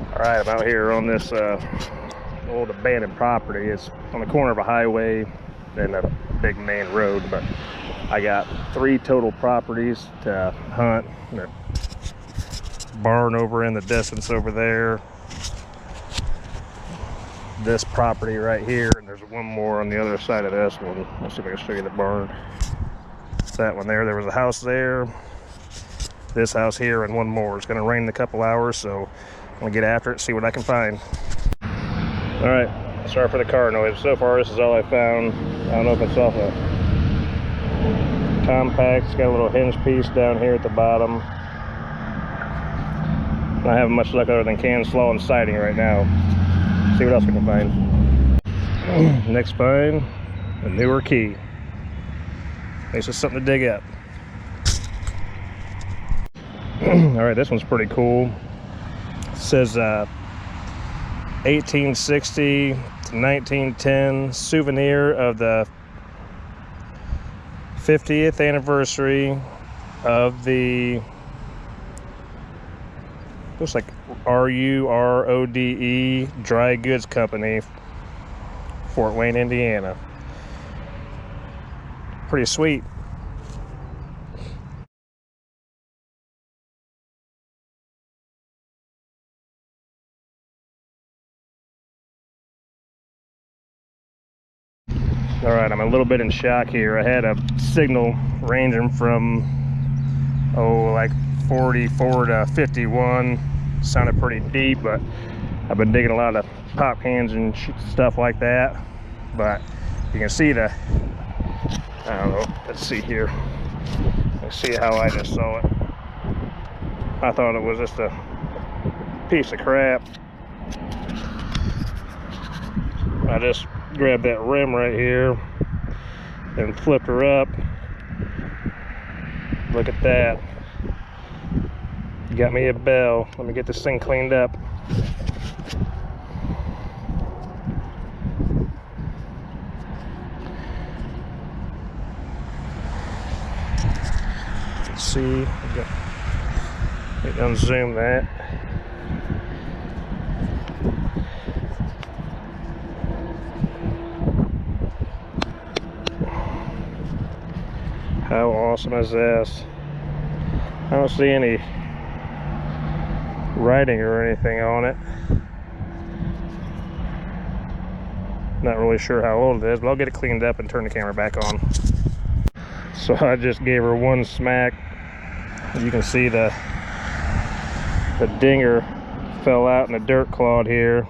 All right, I'm out here on this old abandoned property. It's on the corner of a highway and a big main road, but I got 3 total properties to hunt. There's a barn over in the distance over there, this property right here, and there's one more on the other side of this one. Let's see if I can show you the barn. That one there. There was a house there, this house here, and one more. It's going to rain in a couple hours, so I'm going to get after it, see what I can find. All right, sorry for the car noise. So far, this is all I found. I don't know if it's off a compact. It's got a little hinge piece down here at the bottom. Not having much luck other than can slaw and siding right now. See what else we can find. Next find, a newer key. It's just something to dig up. All right, this one's pretty cool. It says 1860 to 1910 souvenir of the 50th anniversary of the, looks like RURODE Dry Goods Company, Fort Wayne, Indiana. Pretty sweet. All right, I'm a little bit in shock here. I had a signal ranging from, like 44 to 51. Sounded pretty deep, but I've been digging a lot of pop cans and stuff like that. But you can see the, I don't know, let's see here. Let's see how I just saw it. I thought it was just a piece of crap. I just grabbed that rim right here and flipped her up. Look at that. Got me a bell. Let me get this thing cleaned up. Let's see. Let me unzoom that. How awesome is this? I don't see any writing or anything on it. Not really sure how old it is, but I'll get it cleaned up and turn the camera back on. So I just gave her one smack. You can see the dinger fell out in the dirt clod here.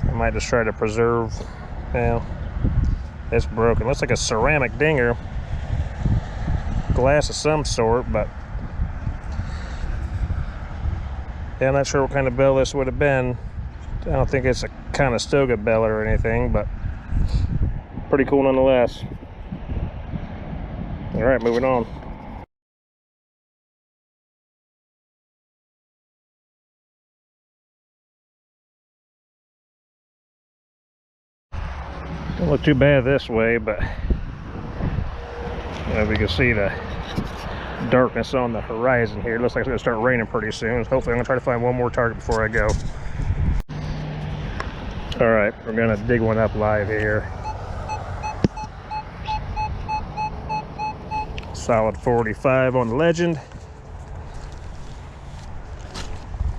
I might just try to preserve, well, it's broken. Looks like a ceramic dinger. Glass of some sort, but yeah, I'm not sure what kind of bell this would have been. I don't think it's a Conestoga bell or anything, but pretty cool nonetheless. All right, moving on. Don't look too bad this way, but as we can see the darkness on the horizon here. It looks like it's going to start raining pretty soon. Hopefully I'm going to try to find one more target before I go. All right, we're going to dig one up live here. Solid 45 on the Legend.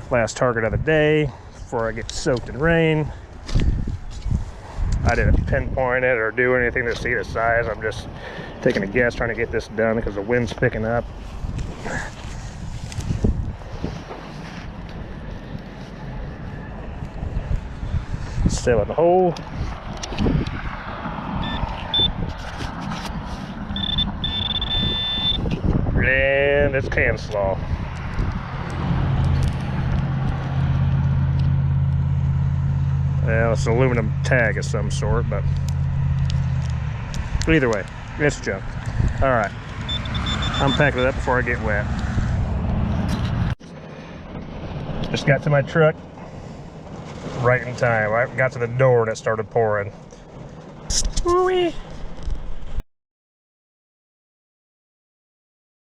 Last target of the day before I get soaked in rain. I didn't pinpoint it or do anything to see the size. I'm just taking a guess, trying to get this done because the wind's picking up. Still in the hole. And it's can slaw. Well, it's an aluminum tag of some sort, but either way, it's junk. All right, I'm packing it up before I get wet. Just got to my truck right in time. I got to the door and it started pouring. Ooh-wee.